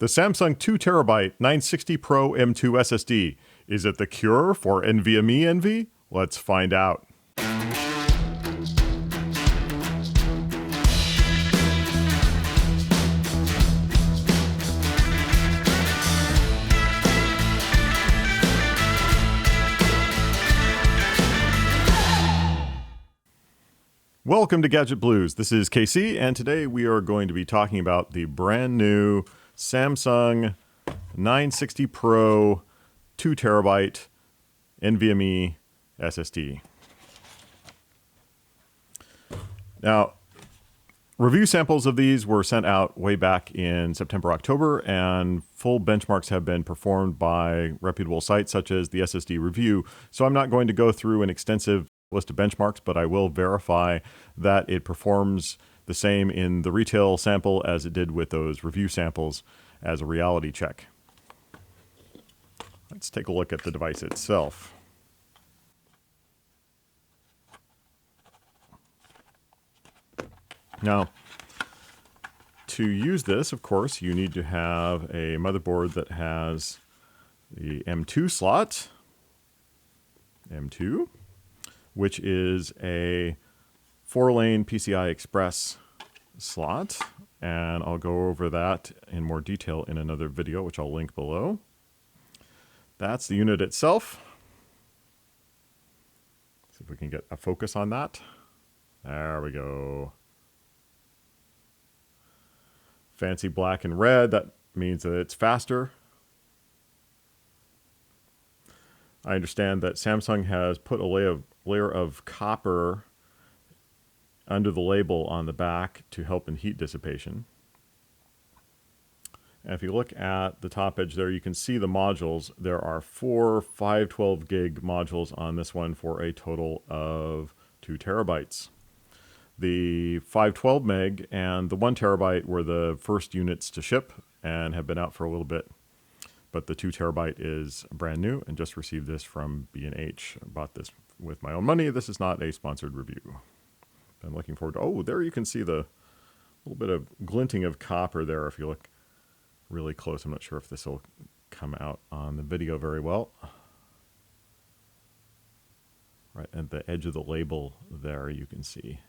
The Samsung 2TB 960 Pro M2 SSD. Is it the cure for NVMe envy? Let's find out. Welcome to Gadget Blues. This is KC, and today we are going to be talking about the brand new Samsung 960 Pro 2TB NVMe SSD. Now, review samples of these were sent out way back in September, October, and full benchmarks have been performed by reputable sites such as the SSD Review. So I'm not going to go through an extensive list of benchmarks, but I will verify that it performs the same in the retail sample as it did with those review samples as a reality check. Let's take a look at the device itself. Now, to use this, of course, you need to have a motherboard that has the M2 slot, M2, which is a 4-lane PCI Express slot, and I'll go over that in more detail in another video, which I'll link below. That's the unit itself. See if we can get a focus on that. There we go. Fancy black and red, that means that it's faster. I understand that Samsung has put a layer of copper under the label on the back to help in heat dissipation. And if you look at the top edge there, you can see the modules. There are 4 512 gig modules on this one for a total of 2 terabytes. The 512 meg and the 1 terabyte were the first units to ship and have been out for a little bit. But the 2 terabyte is brand new and just received this from B&H. I bought this with my own money. This is not a sponsored review. I'm looking forward to, oh, there you can see the little bit of glinting of copper there if you look really close. I'm not sure if this will come out on the video very well. Right at the edge of the label there, you can see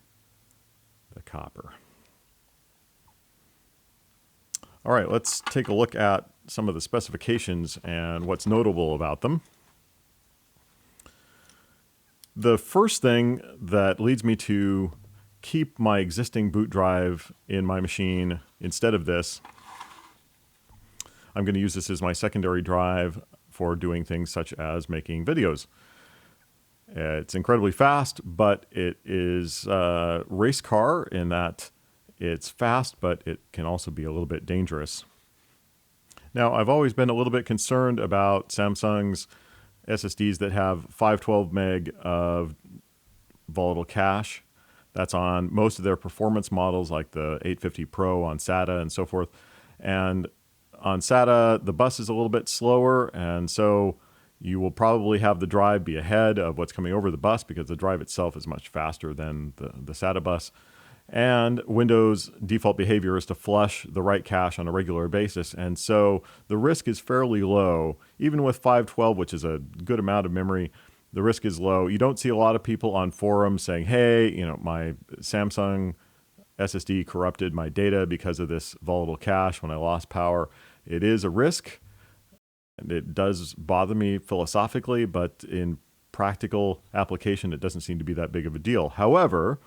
the copper. All right, let's take a look at some of the specifications and what's notable about them. The first thing that leads me to keep my existing boot drive in my machine instead of this, I'm going to use this as my secondary drive for doing things such as making videos. It's incredibly fast, but it is a race car in that it's fast, but it can also be a little bit dangerous. Now, I've always been a little bit concerned about Samsung's SSDs that have 512 meg of volatile cache. That's on most of their performance models like the 850 Pro on SATA and so forth. And on SATA, the bus is a little bit slower, and so you will probably have the drive be ahead of what's coming over the bus because the drive itself is much faster than the SATA bus. And Windows default behavior is to flush the write cache on a regular basis. And so the risk is fairly low. Even with 512, which is a good amount of memory, the risk is low. You don't see a lot of people on forums saying, hey, you know, my Samsung SSD corrupted my data because of this volatile cache when I lost power. It is a risk, and it does bother me philosophically, but in practical application, it doesn't seem to be that big of a deal. However,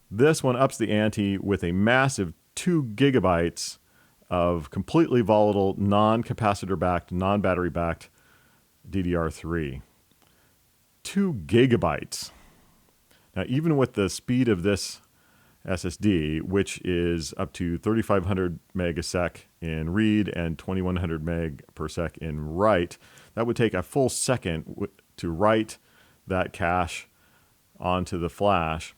this one ups the ante with a massive 2 gigabytes of completely volatile, non-capacitor backed, non-battery backed DDR3. 2 gigabytes. Now, even with the speed of this SSD, which is up to 3,500 meg a sec in read and 2,100 meg per sec in write, that would take a full second to write that cache onto the flash.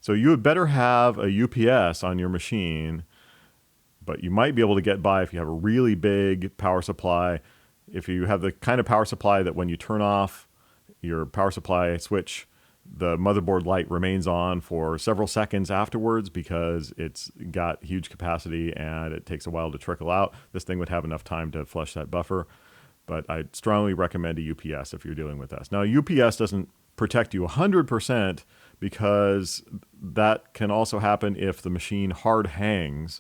So you would better have a UPS on your machine, but you might be able to get by if you have a really big power supply. If you have the kind of power supply that when you turn off your power supply switch, The motherboard light remains on for several seconds afterwards because it's got huge capacity and it takes a while to trickle out. This thing would have enough time to flush that buffer, but I strongly recommend a UPS if you're dealing with this. Now, UPS doesn't protect you 100% because that can also happen if the machine hard hangs,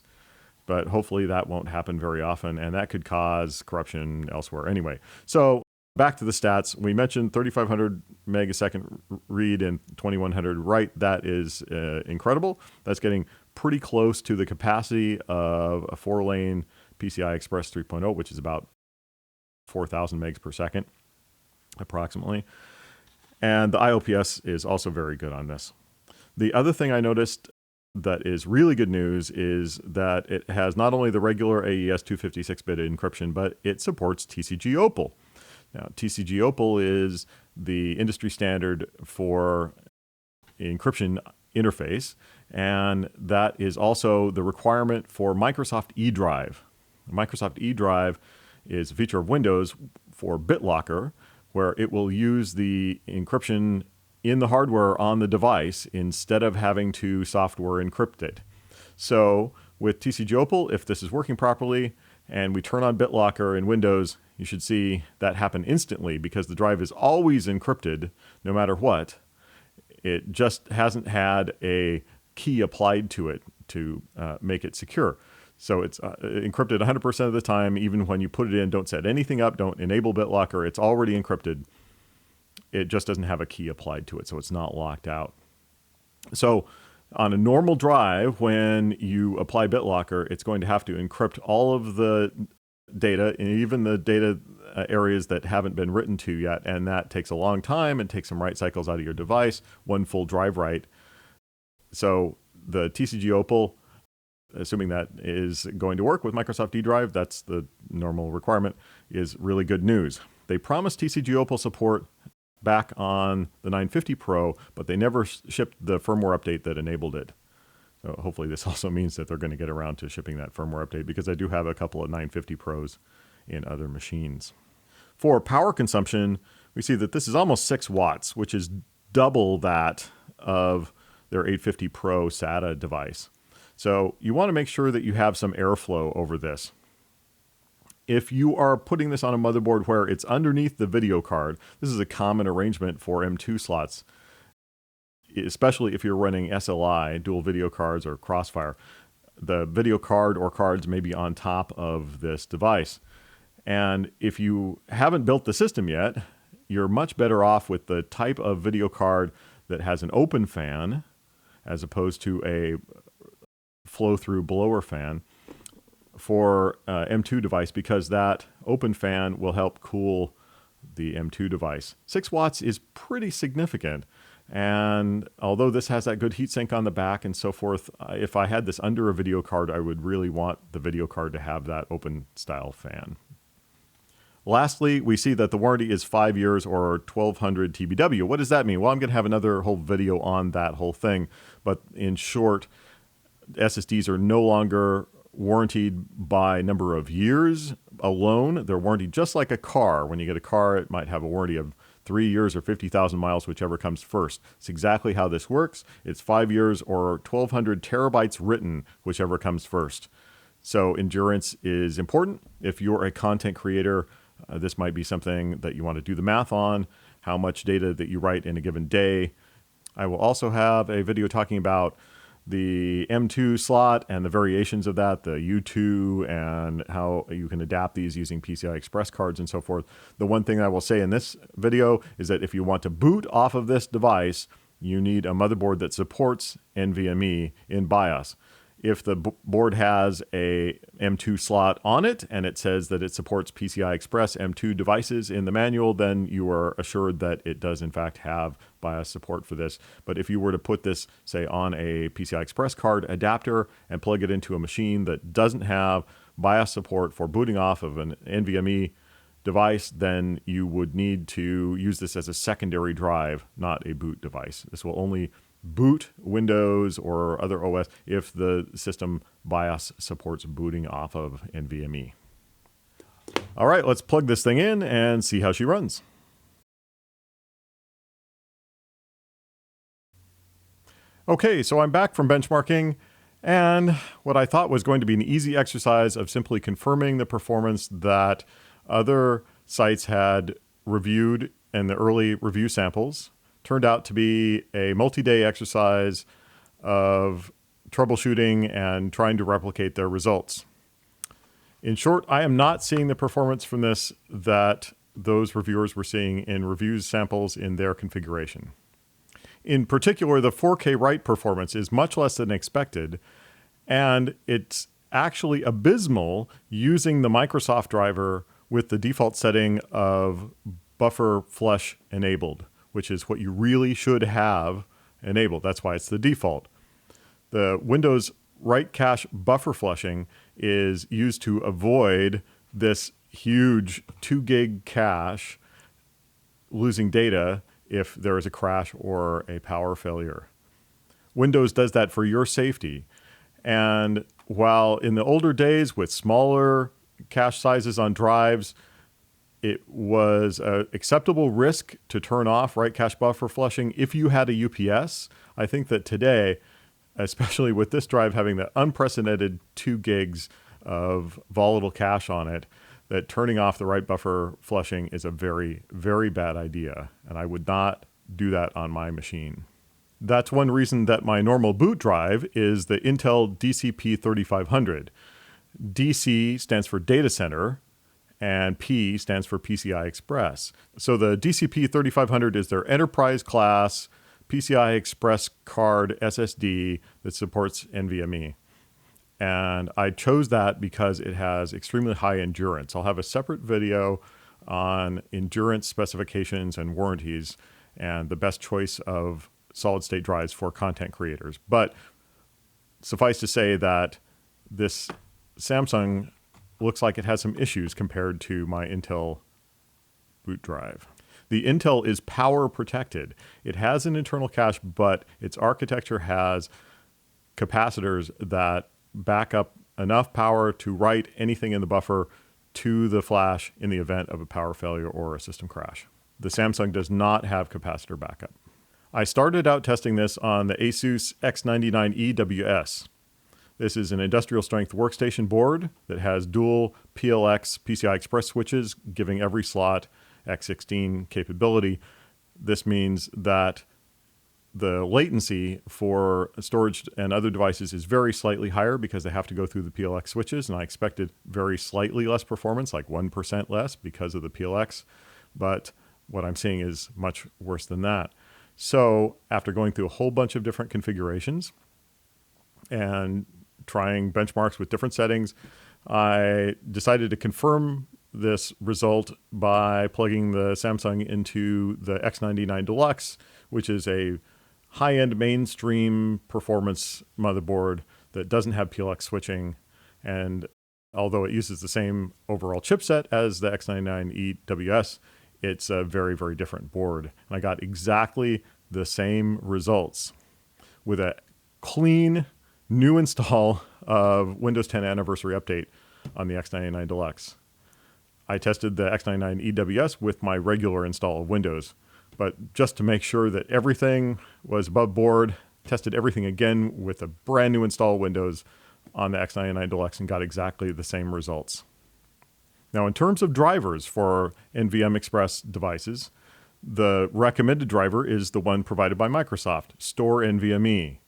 but hopefully that won't happen very often, and that could cause corruption elsewhere anyway. So back to the stats. We mentioned 3,500 megasecond read and 2,100 write. That is incredible. That's getting pretty close to the capacity of a 4-lane PCI Express 3.0, which is about 4,000 megs per second, approximately. And the IOPS is also very good on this. The other thing I noticed that is really good news is that it has not only the regular AES 256-bit encryption, but it supports TCG Opal. Now, TCG Opal is the industry standard for encryption interface, and that is also the requirement for Microsoft eDrive. Microsoft eDrive is a feature of Windows for BitLocker, where it will use the encryption in the hardware on the device instead of having to software encrypt it. So with TCG Opal, if this is working properly and we turn on BitLocker in Windows, you should see that happen instantly because the drive is always encrypted no matter what. It just hasn't had a key applied to it to make it secure. So it's encrypted 100% of the time, even when you put it in. Don't set anything up, don't enable BitLocker. It's already encrypted. It just doesn't have a key applied to it, so it's not locked out. So on a normal drive, when you apply BitLocker, it's going to have to encrypt all of the data, and even the data areas that haven't been written to yet, and that takes a long time and takes some write cycles out of your device, one full drive write. So the TCG Opal, assuming that is going to work with Microsoft eDrive, that's the normal requirement, is really good news. They promised TCG Opal support back on the 950 Pro, but they never shipped the firmware update that enabled it. So hopefully this also means that they're going to get around to shipping that firmware update, because I do have a couple of 950 Pros in other machines. For power consumption, we see that this is almost 6 watts, which is double that of their 850 Pro SATA device. So you want to make sure that you have some airflow over this. If you are putting this on a motherboard where it's underneath the video card, this is a common arrangement for M2 slots, especially if you're running SLI, dual video cards, or Crossfire. The video card or cards may be on top of this device. And if you haven't built the system yet, you're much better off with the type of video card that has an open fan as opposed to a flow-through blower fan for M2 device, because that open fan will help cool the M2 device. 6 watts is pretty significant. And although this has that good heatsink on the back and so forth, if I had this under a video card, I would really want the video card to have that open style fan. Lastly, we see that the warranty is 5 years or 1,200 TBW. What does that mean? Well, I'm going to have another whole video on that whole thing. But in short, SSDs are no longer warranted by number of years alone. They're warranted just like a car. When you get a car, it might have a warranty of 3 years or 50,000 miles, whichever comes first. It's exactly how this works. It's 5 years or 1,200 terabytes written, whichever comes first. So endurance is important. If you're a content creator, this might be something that you want to do the math on, how much data that you write in a given day. I will also have a video talking about the M2 slot and the variations of that, the U2, and how you can adapt these using PCI Express cards and so forth. The one thing I will say in this video is that if you want to boot off of this device, you need a motherboard that supports NVMe in BIOS. If the board has a M2 slot on it and it says that it supports PCI Express M2 devices in the manual, then you are assured that it does in fact have BIOS support for this. But if you were to put this, say, on a PCI Express card adapter and plug it into a machine that doesn't have BIOS support for booting off of an NVMe device, then you would need to use this as a secondary drive, not a boot device. This will only boot Windows or other OS if the system BIOS supports booting off of NVMe. All right, let's plug this thing in and see how she runs. Okay, so I'm back from benchmarking, and what I thought was going to be an easy exercise of simply confirming the performance that other sites had reviewed in the early review samples turned out to be a multi-day exercise of troubleshooting and trying to replicate their results. In short, I am not seeing the performance from this that those reviewers were seeing in review samples in their configuration. In particular, the 4K write performance is much less than expected, and it's actually abysmal using the Microsoft driver with the default setting of buffer flush enabled, which is what you really should have enabled. That's why it's the default. The Windows write cache buffer flushing is used to avoid this huge 2 gig cache losing data if there is a crash or a power failure. Windows does that for your safety. And while in the older days with smaller cache sizes on drives, it was an acceptable risk to turn off write cache buffer flushing if you had a UPS. I think that today, especially with this drive having the unprecedented 2 gigs of volatile cache on it, that turning off the write buffer flushing is a very, very bad idea. And I would not do that on my machine. That's one reason that my normal boot drive is the Intel DCP3500. DC stands for data center, and P stands for PCI Express. So the DCP3500 is their enterprise class PCI Express card SSD that supports NVMe. And I chose that because it has extremely high endurance. I'll have a separate video on endurance specifications and warranties and the best choice of solid state drives for content creators. But suffice to say that this Samsung looks like it has some issues compared to my Intel boot drive. The Intel is power protected. It has an internal cache, but its architecture has capacitors that back up enough power to write anything in the buffer to the flash in the event of a power failure or a system crash. The Samsung does not have capacitor backup. I started out testing this on the Asus X99 EWS. This is an industrial strength workstation board that has dual PLX PCI Express switches, giving every slot X16 capability. This means that the latency for storage and other devices is very slightly higher because they have to go through the PLX switches, and I expected very slightly less performance, like 1% less because of the PLX, but what I'm seeing is much worse than that. So after going through a whole bunch of different configurations and trying benchmarks with different settings, I decided to confirm this result by plugging the Samsung into the X99 Deluxe, which is a high-end mainstream performance motherboard that doesn't have PLX switching. And although it uses the same overall chipset as the X99 EWS, it's a very, very different board. And I got exactly the same results with a clean new install of Windows 10 Anniversary Update on the X99 Deluxe. I tested the X99 EWS with my regular install of Windows, but just to make sure that everything was above board, tested everything again with a brand new install of Windows on the X99 Deluxe and got exactly the same results. Now, in terms of drivers for NVMe Express devices, the recommended driver is the one provided by Microsoft, Store NVMe.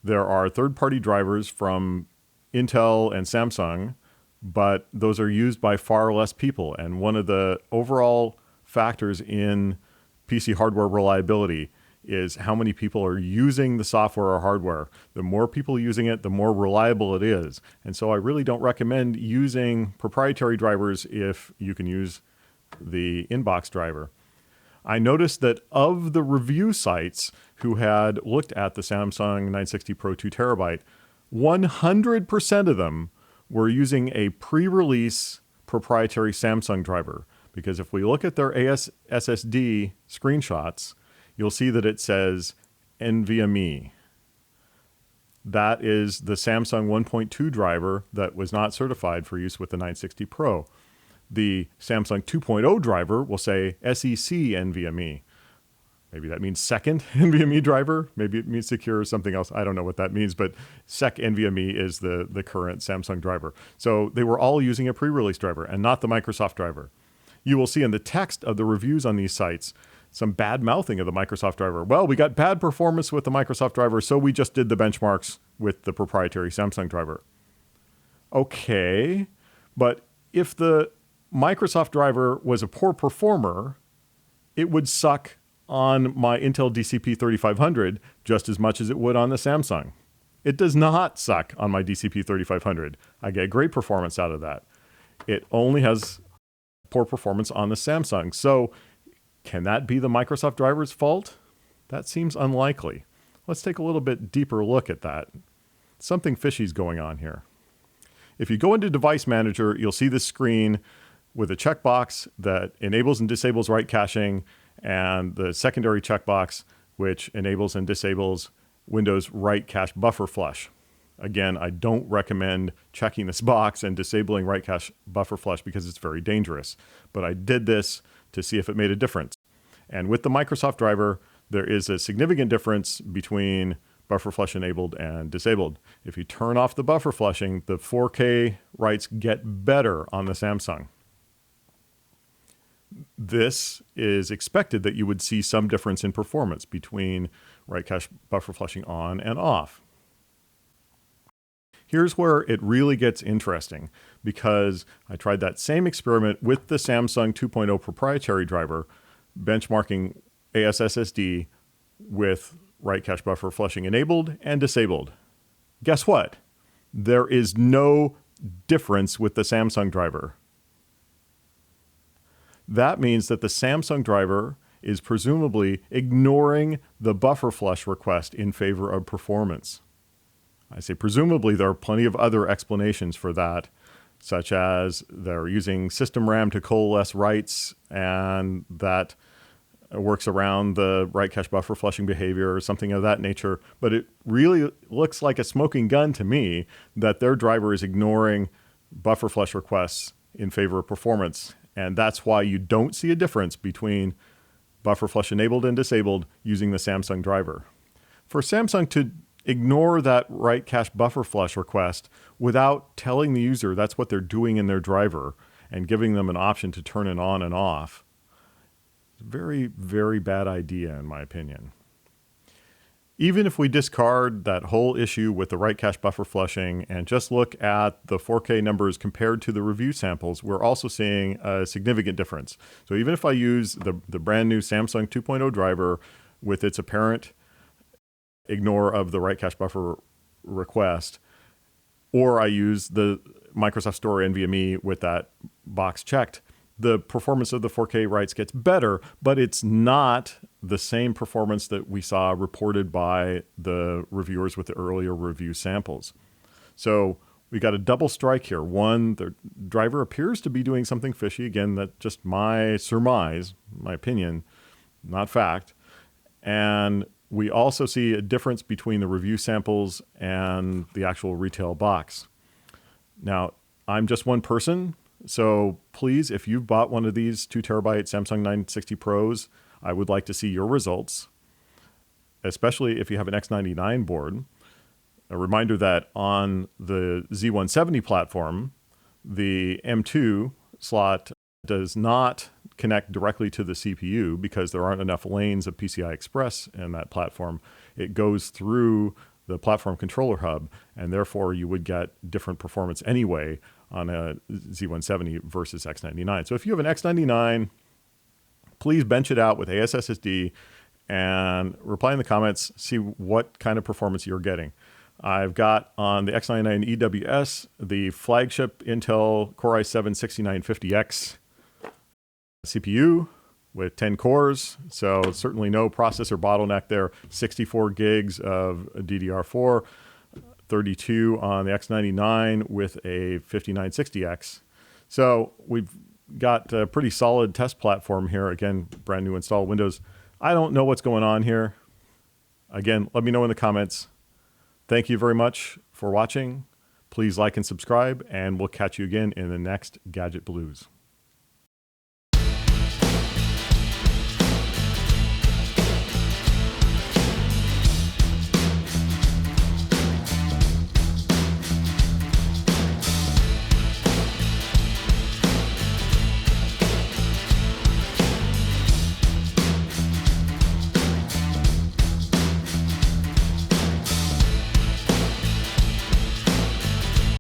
There are third-party drivers from Intel and Samsung, but those are used by far less people. And one of the overall factors in PC hardware reliability is how many people are using the software or hardware. The more people using it, the more reliable it is. And so I really don't recommend using proprietary drivers if you can use the inbox driver. I noticed that of the review sites who had looked at the Samsung 960 Pro 2 terabyte, 100% of them were using a pre-release proprietary Samsung driver. Because if we look at their SSD screenshots, you'll see that it says NVMe. That is the Samsung 1.2 driver that was not certified for use with the 960 Pro. The Samsung 2.0 driver will say SEC NVMe. Maybe that means second NVMe driver. Maybe it means secure or something else. I don't know what that means, but sec NVMe is the current Samsung driver. So they were all using a pre-release driver and not the Microsoft driver. You will see in the text of the reviews on these sites some bad mouthing of the Microsoft driver. Well, we got bad performance with the Microsoft driver, so we just did the benchmarks with the proprietary Samsung driver. Okay, but if the Microsoft driver was a poor performer, it would suck on my Intel DCP 3500 just as much as it would on the Samsung. It does not suck on my DCP 3500. I get great performance out of that. It only has poor performance on the Samsung. So can that be the Microsoft driver's fault? That seems unlikely. Let's take a little bit deeper look at that. Something fishy is going on here. If you go into Device Manager, you'll see this screen with a checkbox that enables and disables write caching, and the secondary checkbox which enables and disables Windows write cache buffer flush. Again, I don't recommend checking this box and disabling write cache buffer flush because it's very dangerous. But I did this to see if it made a difference. And with the Microsoft driver, there is a significant difference between buffer flush enabled and disabled. If you turn off the buffer flushing, the 4K writes get better on the Samsung. This is expected that you would see some difference in performance between write cache buffer flushing on and off. Here's where it really gets interesting, because I tried that same experiment with the Samsung 2.0 proprietary driver, benchmarking ASSD with write cache buffer flushing enabled and disabled. Guess what? There is no difference with the Samsung driver. That means that the Samsung driver is presumably ignoring the buffer flush request in favor of performance. I say presumably. There are plenty of other explanations for that, such as they're using system RAM to coalesce writes, and that works around the write cache buffer flushing behavior or something of that nature. But it really looks like a smoking gun to me that their driver is ignoring buffer flush requests in favor of performance. And that's why you don't see a difference between buffer flush enabled and disabled using the Samsung driver. For Samsung to ignore that write cache buffer flush request without telling the user that's what they're doing in their driver and giving them an option to turn it on and off, very, very bad idea in my opinion. Even if we discard that whole issue with the write cache buffer flushing and just look at the 4K numbers compared to the review samples, we're also seeing a significant difference. So even if I use the brand new Samsung 2.0 driver with its apparent ignore of the write cache buffer request, or I use the Microsoft Store NVMe with that box checked, the performance of the 4K writes gets better, but it's not the same performance that we saw reported by the reviewers with the earlier review samples. So we got a double strike here. One, the driver appears to be doing something fishy. Again, that's just my surmise, my opinion, not fact. And we also see a difference between the review samples and the actual retail box. Now, I'm just one person, so please, if you've bought one of these 2 terabyte Samsung 960 Pros, I would like to see your results, especially if you have an X99 board. A reminder that on the Z170 platform, the M2 slot does not connect directly to the CPU because there aren't enough lanes of PCI Express in that platform. It goes through the platform controller hub, and therefore you would get different performance anyway on a Z170 versus X99. So if you have an X99, please bench it out with ASSD and reply in the comments, see what kind of performance you're getting. I've got on the X99 EWS, the flagship Intel Core i7-6950X CPU with 10 cores, so certainly no processor bottleneck there. 64 gigs of DDR4, 32 on the X99 with a 5960X. So we've got a pretty solid test platform here. Again, brand new install Windows. I don't know what's going on here. Again, let me know in the comments. Thank you very much for watching. Please like and subscribe, and we'll catch you again in the next Gadget Blues.